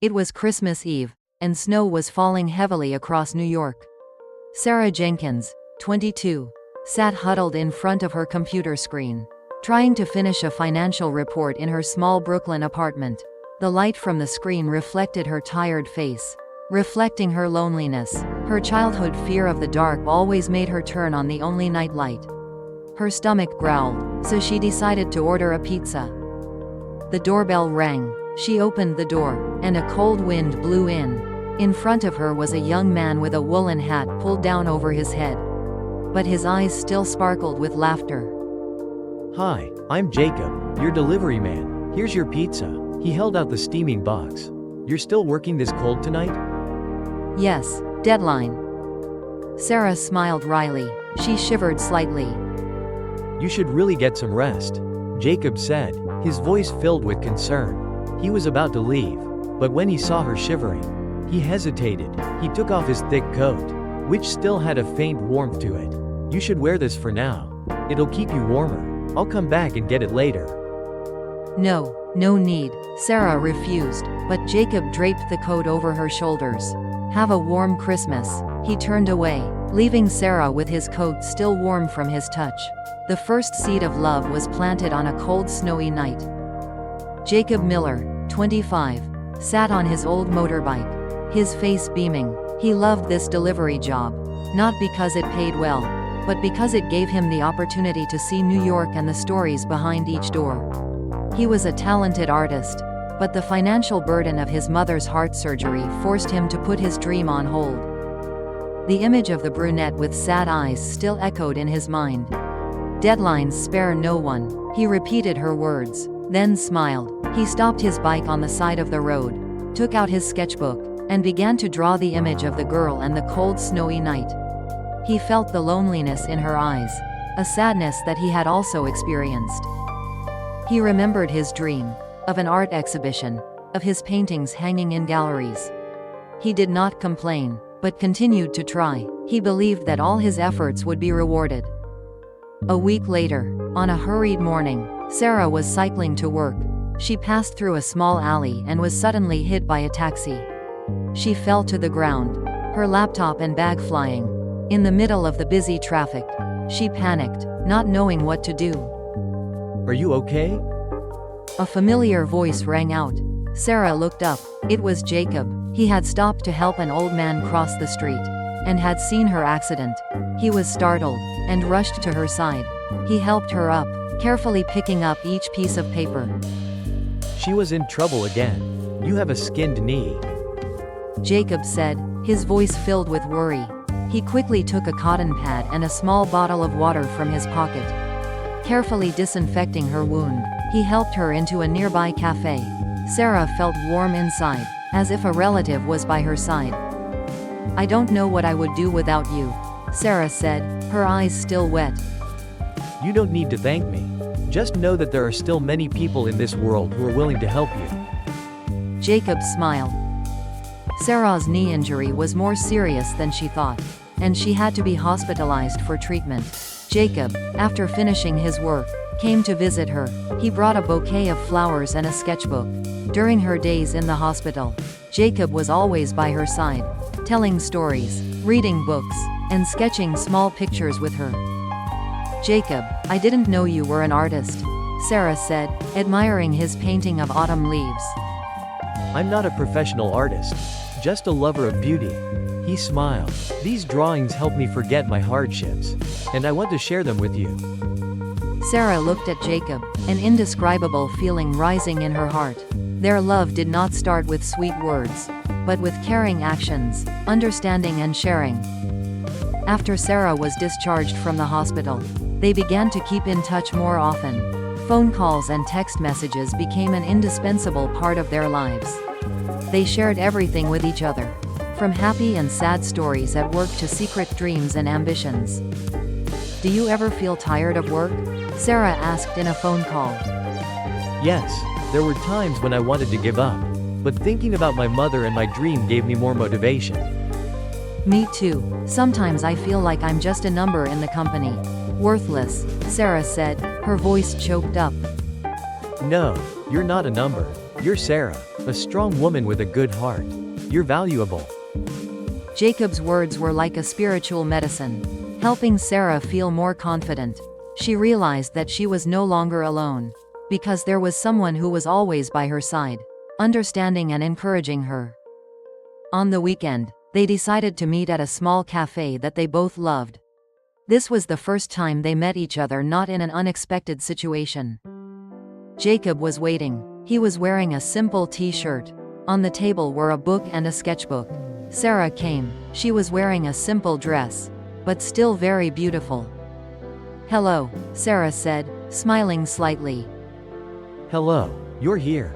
It was Christmas Eve, and snow was falling heavily across New York. Sarah Jenkins, 22, sat huddled in front of her computer screen, trying to finish a financial report in her small Brooklyn apartment. The light from the screen reflected her tired face, reflecting her loneliness. Her childhood fear of the dark always made her turn on the only night light. Her stomach growled, so she decided to order a pizza. The doorbell rang. She opened the door, and a cold wind blew in. In front of her was a young man with a woolen hat pulled down over his head. But his eyes still sparkled with laughter. "Hi, I'm Jacob, your delivery man. Here's your pizza." He held out the steaming box. "You're still working this cold tonight?" "Yes, deadline." Sarah smiled wryly. She shivered slightly. "You should really get some rest," Jacob said, his voice filled with concern. He was about to leave, but when he saw her shivering, he hesitated. He took off his thick coat, which still had a faint warmth to it. "You should wear this for now. It'll keep you warmer. I'll come back and get it later." No need," Sarah refused, but Jacob draped the coat over her shoulders. "Have a warm Christmas." He turned away, leaving Sarah with his coat still warm from his touch. The first seed of love was planted on a cold, snowy night. Jacob Miller, 25, sat on his old motorbike, his face beaming. He loved this delivery job, not because it paid well, but because it gave him the opportunity to see New York and the stories behind each door. He was a talented artist, but the financial burden of his mother's heart surgery forced him to put his dream on hold. The image of the brunette with sad eyes still echoed in his mind. "Deadlines spare no one," he repeated her words, then smiled. He stopped his bike on the side of the road, took out his sketchbook, and began to draw the image of the girl and the cold, snowy night. He felt the loneliness in her eyes, a sadness that he had also experienced. He remembered his dream, of an art exhibition, of his paintings hanging in galleries. He did not complain, but continued to try. He believed that all his efforts would be rewarded. A week later, on a hurried morning, Sarah was cycling to work. She passed through a small alley and was suddenly hit by a taxi. She fell to the ground, her laptop and bag flying. In the middle of the busy traffic, she panicked, not knowing what to do. "Are you okay?" A familiar voice rang out. Sarah looked up. It was Jacob. He had stopped to help an old man cross the street, and had seen her accident. He was startled, and rushed to her side. He helped her up, carefully picking up each piece of paper. "She was in trouble again. You have a skinned knee," Jacob said, his voice filled with worry. He quickly took a cotton pad and a small bottle of water from his pocket. Carefully disinfecting her wound, he helped her into a nearby cafe. Sarah felt warm inside, as if a relative was by her side. "I don't know what I would do without you," Sarah said, her eyes still wet. "You don't need to thank me. Just know that there are still many people in this world who are willing to help you." Jacob smiled. Sarah's knee injury was more serious than she thought, and she had to be hospitalized for treatment. Jacob, after finishing his work, came to visit her. He brought a bouquet of flowers and a sketchbook. During her days in the hospital, Jacob was always by her side, telling stories, reading books, and sketching small pictures with her. "Jacob, I didn't know you were an artist," Sarah said, admiring his painting of autumn leaves. "I'm not a professional artist, just a lover of beauty." He smiled. "These drawings help me forget my hardships, and I want to share them with you." Sarah looked at Jacob, an indescribable feeling rising in her heart. Their love did not start with sweet words, but with caring actions, understanding and sharing. After Sarah was discharged from the hospital, they began to keep in touch more often. Phone calls and text messages became an indispensable part of their lives. They shared everything with each other, from happy and sad stories at work to secret dreams and ambitions. "Do you ever feel tired of work?" Sarah asked in a phone call. Yes, there were times when I wanted to give up, but thinking about my mother and my dream gave me more motivation. "Me too. Sometimes I feel like I'm just a number in the company. Worthless," Sarah said, her voice choked up. "No, you're not a number. You're Sarah, a strong woman with a good heart. You're valuable. Jacob's words were like a spiritual medicine, helping Sarah feel more confident. She realized that she was no longer alone, because there was someone who was always by her side, understanding and encouraging her. On the weekend, they decided to meet at a small cafe that they both loved. This was the first time they met each other not in an unexpected situation. Jacob was waiting. He was wearing a simple t-shirt. On the table were a book and a sketchbook. Sarah came. She was wearing a simple dress, but still very beautiful. "Hello," Sarah said, smiling slightly. Hello, you're here.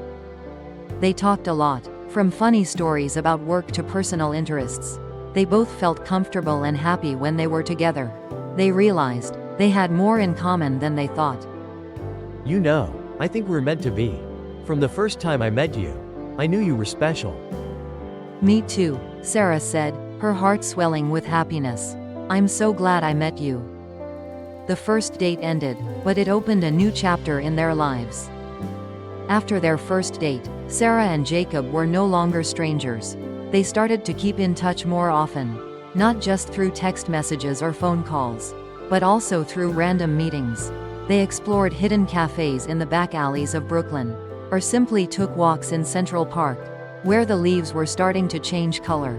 They talked a lot, from funny stories about work to personal interests. They both felt comfortable and happy when they were together. They realized they had more in common than they thought. You know, I think we're meant to be. From the first time I met you, I knew you were special. "Me too," Sarah said, her heart swelling with happiness. "I'm so glad I met you." The first date ended, but it opened a new chapter in their lives. After their first date, Sarah and Jacob were no longer strangers. They started to keep in touch more often, not just through text messages or phone calls, but also through random meetings. They explored hidden cafes in the back alleys of Brooklyn, or simply took walks in Central Park, where the leaves were starting to change color.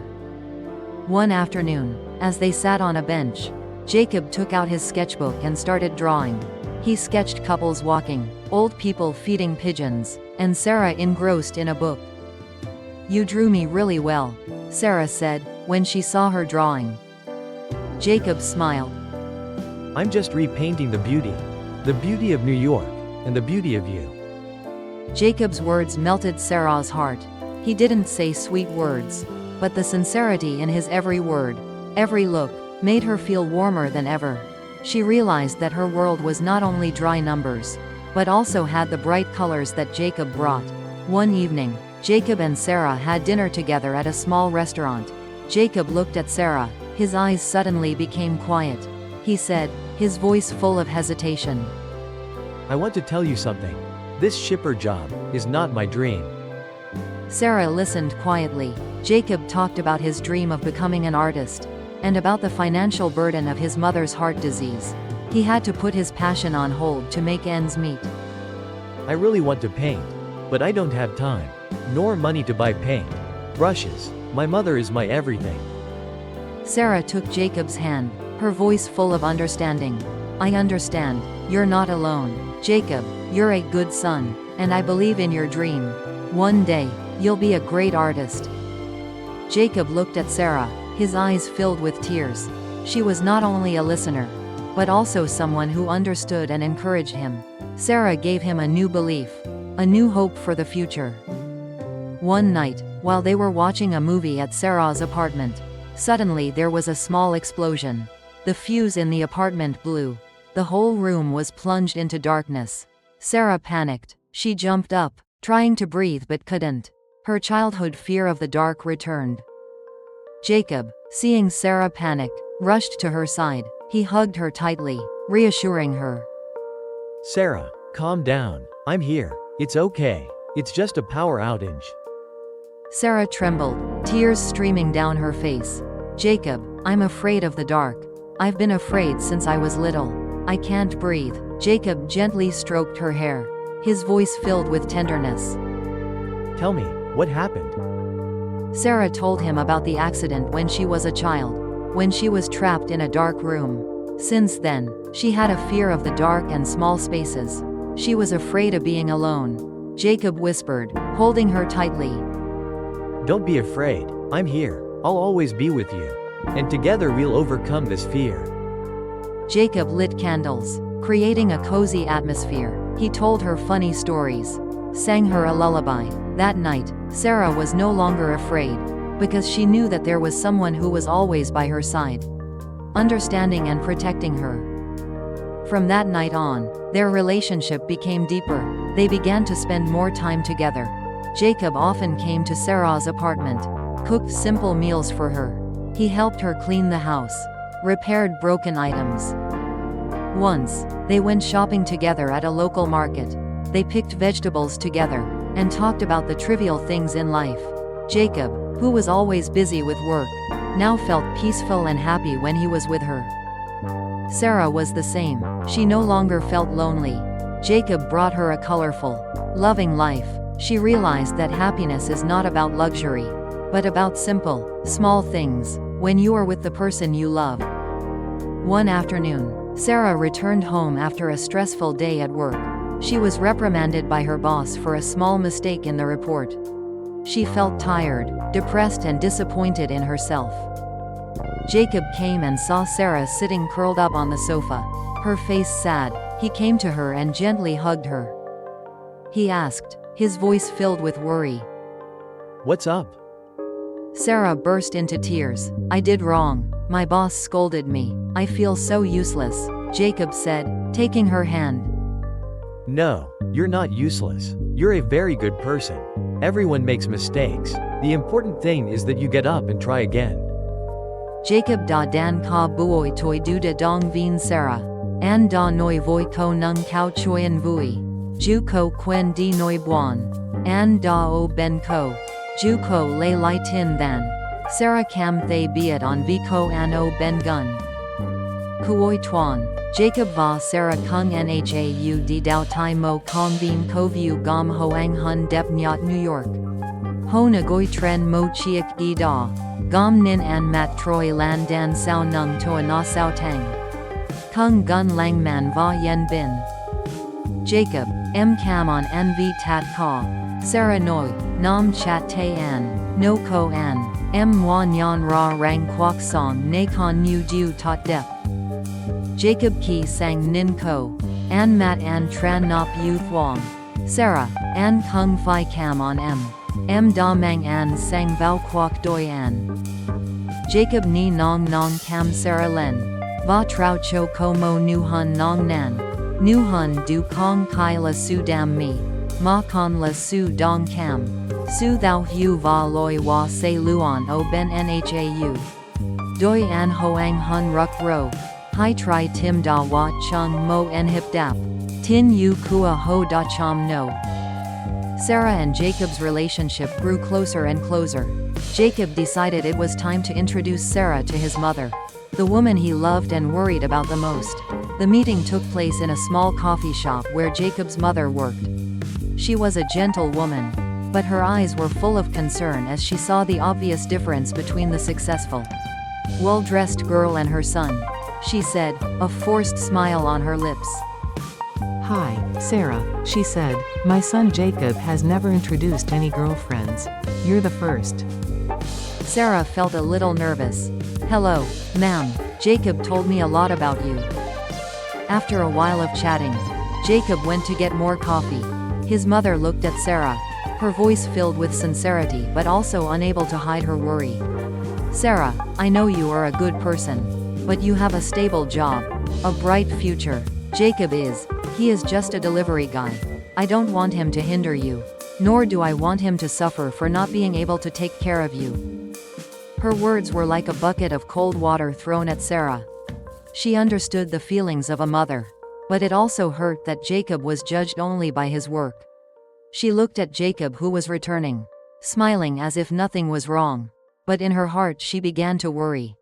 One afternoon, as they sat on a bench, Jacob took out his sketchbook and started drawing. He sketched couples walking, old people feeding pigeons, and Sarah engrossed in a book. "You drew me really well," Sarah said, when she saw her drawing. Jacob smiled. I'm just repainting the beauty of New York, and the beauty of you. Jacob's words melted Sarah's heart. He didn't say sweet words, but the sincerity in his every word, every look, made her feel warmer than ever. She realized that her world was not only dry numbers, but also had the bright colors that Jacob brought. One evening, Jacob and Sarah had dinner together at a small restaurant. Jacob looked at Sarah. His eyes suddenly became quiet. He said, his voice full of hesitation, I want to tell you something. This shipper job is not my dream. Sarah listened quietly. Jacob talked about his dream of becoming an artist, and about the financial burden of his mother's heart disease. He had to put his passion on hold to make ends meet. I really want to paint, but I don't have time, nor money to buy paint, brushes. My mother is my everything. Sarah took Jacob's hand, her voice full of understanding. I understand. You're not alone. Jacob, you're a good son, and I believe in your dream. One day, you'll be a great artist. Jacob looked at Sarah, his eyes filled with tears. She was not only a listener, but also someone who understood and encouraged him. Sarah gave him a new belief, a new hope for the future. One night, while they were watching a movie at Sarah's apartment, suddenly there was a small explosion. The fuse in the apartment blew. The whole room was plunged into darkness. Sarah panicked. She jumped up, trying to breathe but couldn't. Her childhood fear of the dark returned. Jacob, seeing Sarah panic, rushed to her side. He hugged her tightly, reassuring her. Sarah, calm down. I'm here. It's okay. It's just a power outage. Sarah trembled, tears streaming down her face. Jacob, I'm afraid of the dark. I've been afraid since I was little. I can't breathe. Jacob gently stroked her hair, his voice filled with tenderness. Tell me, what happened? Sarah told him about the accident when she was a child, when she was trapped in a dark room. Since then, she had a fear of the dark and small spaces. She was afraid of being alone. Jacob whispered, holding her tightly. Don't be afraid. I'm here. I'll always be with you. And together we'll overcome this fear. Jacob lit candles, creating a cozy atmosphere. He told her funny stories, sang her a lullaby. That night, Sarah was no longer afraid, because she knew that there was someone who was always by her side, understanding and protecting her. From that night on, their relationship became deeper. They began to spend more time together. Jacob often came to Sarah's apartment, cooked simple meals for her. He helped her clean the house, repaired broken items. Once, they went shopping together at a local market. They picked vegetables together, and talked about the trivial things in life. Jacob, who was always busy with work, now felt peaceful and happy when he was with her. Sarah was the same. She no longer felt lonely. Jacob brought her a colorful, loving life. She realized that happiness is not about luxury, but about simple, small things, when you are with the person you love. One afternoon, Sarah returned home after a stressful day at work. She was reprimanded by her boss for a small mistake in the report. She felt tired, depressed and disappointed in herself. Jacob came and saw Sarah sitting curled up on the sofa, her face sad. He came to her and gently hugged her. He asked, his voice filled with worry. "What's up?" Sarah burst into tears. "I did wrong. My boss scolded me. I feel so useless," Jacob said, taking her hand. "No, you're not useless. You're a very good person. Everyone makes mistakes. The important thing is that you get up and try again." Jacob da dan ka buoi toi du da dong vien Sarah. An da noi voi ko nung kao choyen vui. Ju ko quen di noi buon. An da o ben ko. Ju ko lay lai tin than. Sarah cam thay biat on vi ko an o ben gun. Kuoi tuan. Jacob va Sarah kung nhau di dao tai mo kong vien ko viu gom hoang hun dep nyat New York. Ho nagoi tren mo chiak gi da. Gom nin an mat troi lan dan sao nung toa na sao tang. Kung gun lang man va yen bin. Jacob, m cam on nv tat ka. Sarah noi, nam chat te an, no ko an, m moi nyan ra rang kwak song na kon nu ju tot dep. Jacob ki sang nin ko. An mat an tran nop yu thuong. Sarah, an kung fi cam on m. M da mang an sang vau kwak doi an. Jacob ni nong nong cam Sarah len. Va trao cho ko mo nu hun nong nan. Nu hun du kong kai la su dam mi. Ma kon la su dong cam. Su thou hu va loi wa se luon o ben nhau. Doi an hoang hun ruk ro. Hai tri tim da wa chung mo en hip dap. Tin yu kua ho da chom no. Sarah and Jacob's relationship grew closer and closer. Jacob decided it was time to introduce Sarah to his mother, the woman he loved and worried about the most. The meeting took place in a small coffee shop where Jacob's mother worked. She was a gentle woman, but her eyes were full of concern as she saw the obvious difference between the successful, well-dressed girl and her son. She said, a forced smile on her lips. "Hi, Sarah," she said. "My son Jacob has never introduced any girlfriends. You're the first." Sarah felt a little nervous. "Hello, ma'am. Jacob told me a lot about you." After a while of chatting, Jacob went to get more coffee. His mother looked at Sarah, her voice filled with sincerity but also unable to hide her worry. "Sarah, I know you are a good person. But you have a stable job, a bright future. Jacob is. He is just a delivery guy. I don't want him to hinder you. Nor do I want him to suffer for not being able to take care of you." Her words were like a bucket of cold water thrown at Sarah. She understood the feelings of a mother. But it also hurt that Jacob was judged only by his work. She looked at Jacob who was returning, smiling as if nothing was wrong. But in her heart she began to worry.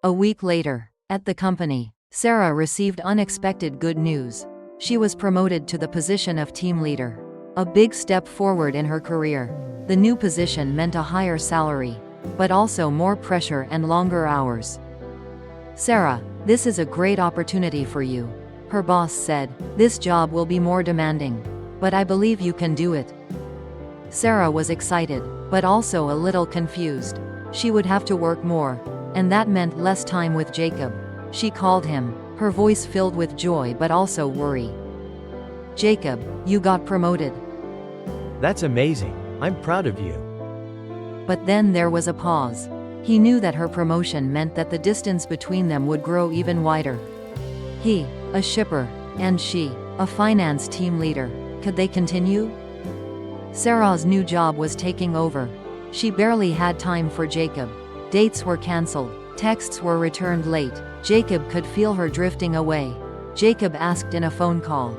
A week later, at the company, Sarah received unexpected good news. She was promoted to the position of team leader. A big step forward in her career. The new position meant a higher salary, but also more pressure and longer hours. "Sarah, this is a great opportunity for you," her boss said. "This job will be more demanding, but I believe you can do it." Sarah was excited, but also a little confused. She would have to work more, and that meant less time with Jacob. She called him, her voice filled with joy but also worry. "Jacob, you got promoted." "That's amazing. I'm proud of you." But then there was a pause. He knew that her promotion meant that the distance between them would grow even wider. He, a shipper, and she, a finance team leader. Could they continue? Sarah's new job was taking over. She barely had time for Jacob. Dates were cancelled. Texts were returned late. Jacob could feel her drifting away. Jacob asked in a phone call.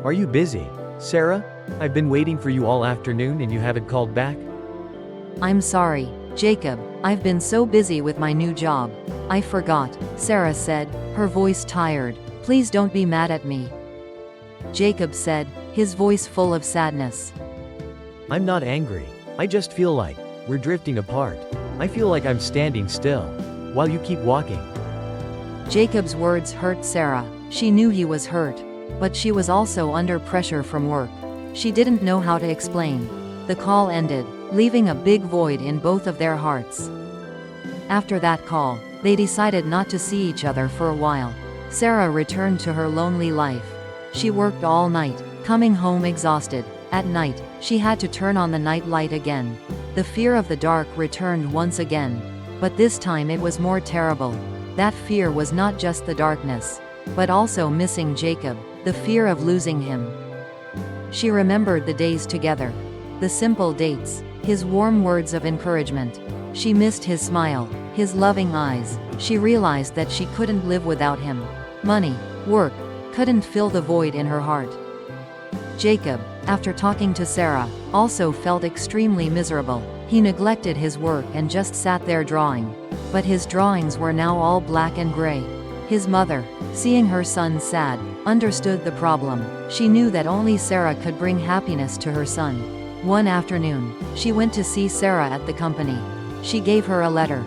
"Are you busy, Sarah?" I've been waiting for you all afternoon and you haven't called back? I'm sorry, Jacob, I've been so busy with my new job. I forgot, Sarah said, her voice tired. Please don't be mad at me. Jacob said, his voice full of sadness. I'm not angry. I just feel like we're drifting apart. I feel like I'm standing still while you keep walking. Jacob's words hurt Sarah. She knew he was hurt, but she was also under pressure from work. She didn't know how to explain. The call ended, leaving a big void in both of their hearts. After that call, they decided not to see each other for a while. Sarah returned to her lonely life. She worked all night, coming home exhausted. At night, she had to turn on the night light again. The fear of the dark returned once again. But this time it was more terrible. That fear was not just the darkness, but also missing Jacob, the fear of losing him. She remembered the days together. The simple dates, his warm words of encouragement. She missed his smile, his loving eyes. She realized that she couldn't live without him. Money, work, couldn't fill the void in her heart. Jacob, after talking to Sarah, also felt extremely miserable. He neglected his work and just sat there drawing. But his drawings were now all black and gray. His mother, seeing her son sad, understood the problem. She knew that only Sarah could bring happiness to her son. One afternoon, she went to see Sarah at the company. She gave her a letter.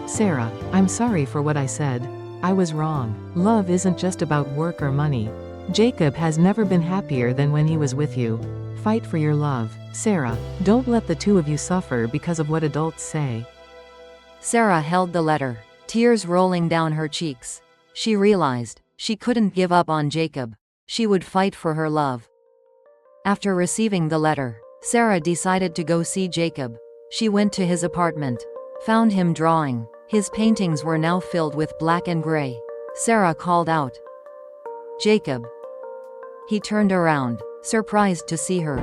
Sarah, I'm sorry for what I said. I was wrong. Love isn't just about work or money. Jacob has never been happier than when he was with you. Fight for your love, Sarah. Don't let the two of you suffer because of what adults say. Sarah held the letter, tears rolling down her cheeks. She realized she couldn't give up on Jacob. She would fight for her love. After receiving the letter, Sarah decided to go see Jacob. She went to his apartment, found him drawing. His paintings were now filled with black and gray. Sarah called out, "Jacob." He turned around, surprised to see her.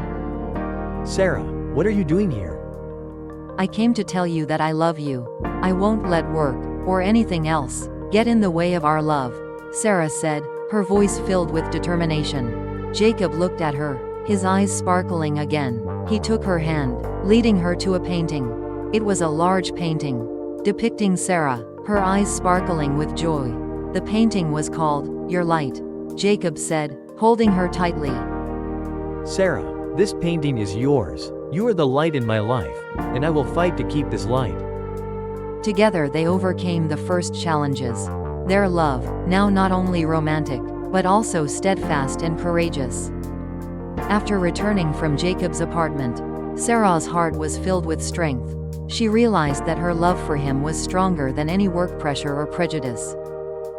Sarah, what are you doing here? "I came to tell you that I love you. I won't let work, or anything else, get in the way of our love," Sarah said, her voice filled with determination. Jacob looked at her, his eyes sparkling again. He took her hand, leading her to a painting. It was a large painting, depicting Sarah, her eyes sparkling with joy. The painting was called, "Your Light," Jacob said, holding her tightly. Sarah, this painting is yours. You are the light in my life, and I will fight to keep this light. Together they overcame the first challenges. Their love, now not only romantic, but also steadfast and courageous. After returning from Jacob's apartment, Sarah's heart was filled with strength. She realized that her love for him was stronger than any work pressure or prejudice.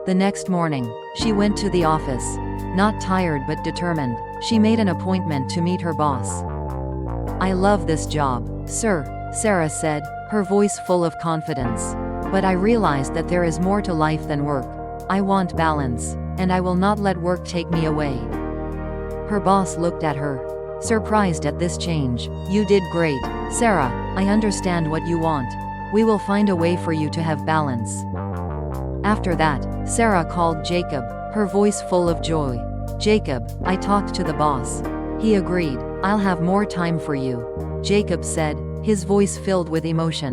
The next morning, she went to the office. Not tired but determined, she made an appointment to meet her boss. "I love this job, sir," Sarah said, her voice full of confidence. "But I realize that there is more to life than work. I want balance, and I will not let work take me away." Her boss looked at her, surprised at this change. "You did great, Sarah. I understand what you want. We will find a way for you to have balance." After that, Sarah called Jacob, her voice full of joy. "Jacob, I talked to the boss. He agreed. I'll have more time for you," Jacob said, his voice filled with emotion.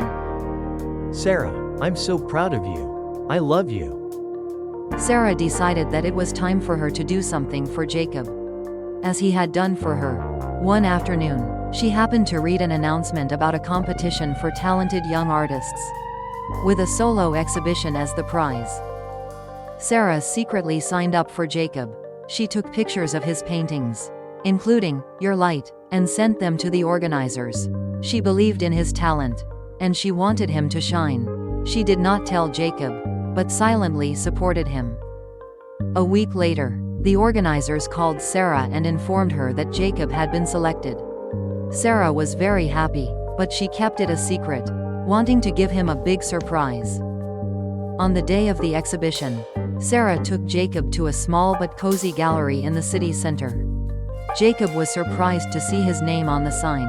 Sarah, I'm so proud of you. I love you. Sarah decided that it was time for her to do something for Jacob, as he had done for her. One afternoon, she happened to read an announcement about a competition for talented young artists, with a solo exhibition as the prize. Sarah secretly signed up for Jacob. She took pictures of his paintings, including "Your Light," and sent them to the organizers. She believed in his talent, and she wanted him to shine. She did not tell Jacob, but silently supported him. A week later, the organizers called Sarah and informed her that Jacob had been selected. Sarah was very happy, but she kept it a secret, wanting to give him a big surprise. On the day of the exhibition, Sarah took Jacob to a small but cozy gallery in the city center. Jacob was surprised to see his name on the sign.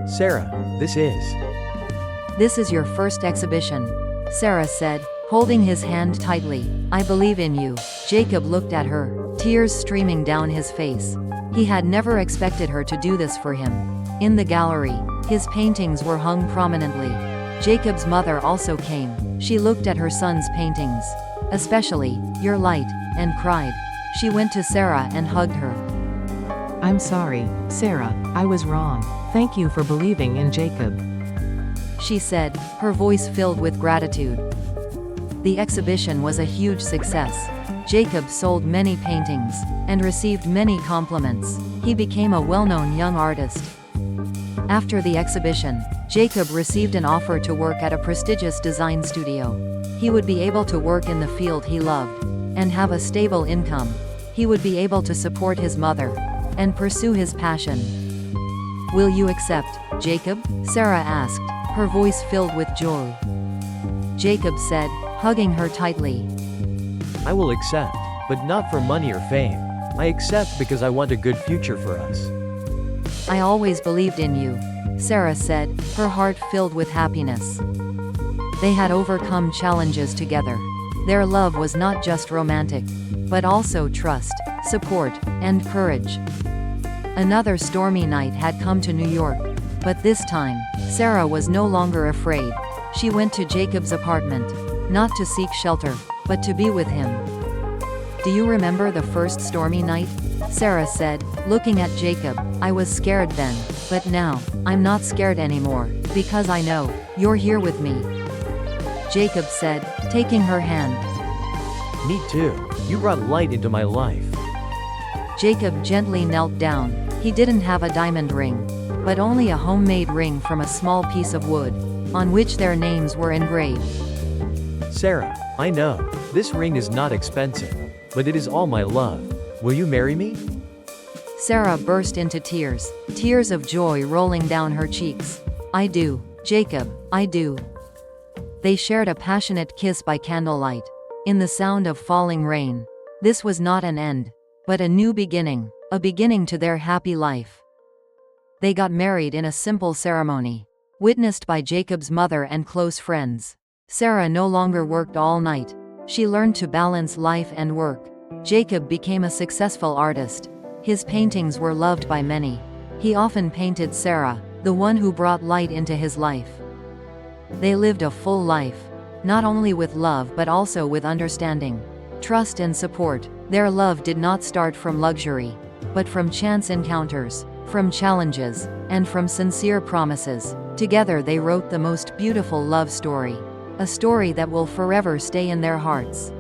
Sarah, this is your first exhibition, Sarah said, holding his hand tightly. "I believe in you." Jacob looked at her, tears streaming down his face. He had never expected her to do this for him. In the gallery, his paintings were hung prominently. Jacob's mother also came. She looked at her son's paintings, especially Your Light, and cried. She went to Sarah and hugged her. I'm sorry, Sarah, I was wrong. Thank you for believing in Jacob. She said, her voice filled with gratitude. The exhibition was a huge success. Jacob sold many paintings, and received many compliments. He became a well-known young artist. After the exhibition, Jacob received an offer to work at a prestigious design studio. He would be able to work in the field he loved, and have a stable income. He would be able to support his mother, and pursue his passion. Will you accept, Jacob? Sarah asked, her voice filled with joy. Jacob said, hugging her tightly. I will accept, but not for money or fame. I accept because I want a good future for us. I always believed in you, Sarah said, her heart filled with happiness. They had overcome challenges together. Their love was not just romantic, but also trust, support, and courage. Another stormy night had come to New York, but this time, Sarah was no longer afraid. She went to Jacob's apartment, not to seek shelter, but to be with him. Do you remember the first stormy night? Sarah said, looking at Jacob. I was scared then, but now, I'm not scared anymore, because I know, you're here with me. Jacob said, taking her hand. Me too. You brought light into my life. Jacob gently knelt down. He didn't have a diamond ring, but only a homemade ring from a small piece of wood, on which their names were engraved. Sarah, I know, this ring is not expensive, but it is all my love. Will you marry me? Sarah burst into tears, tears of joy rolling down her cheeks. I do, Jacob, I do. They shared a passionate kiss by candlelight, in the sound of falling rain. This was not an end, but a new beginning, a beginning to their happy life. They got married in a simple ceremony, witnessed by Jacob's mother and close friends. Sarah no longer worked all night. She learned to balance life and work. Jacob became a successful artist. His paintings were loved by many. He often painted Sarah, the one who brought light into his life. They lived a full life, not only with love but also with understanding, trust and support. Their love did not start from luxury, but from chance encounters, from challenges, and from sincere promises. Together they wrote the most beautiful love story, a story that will forever stay in their hearts.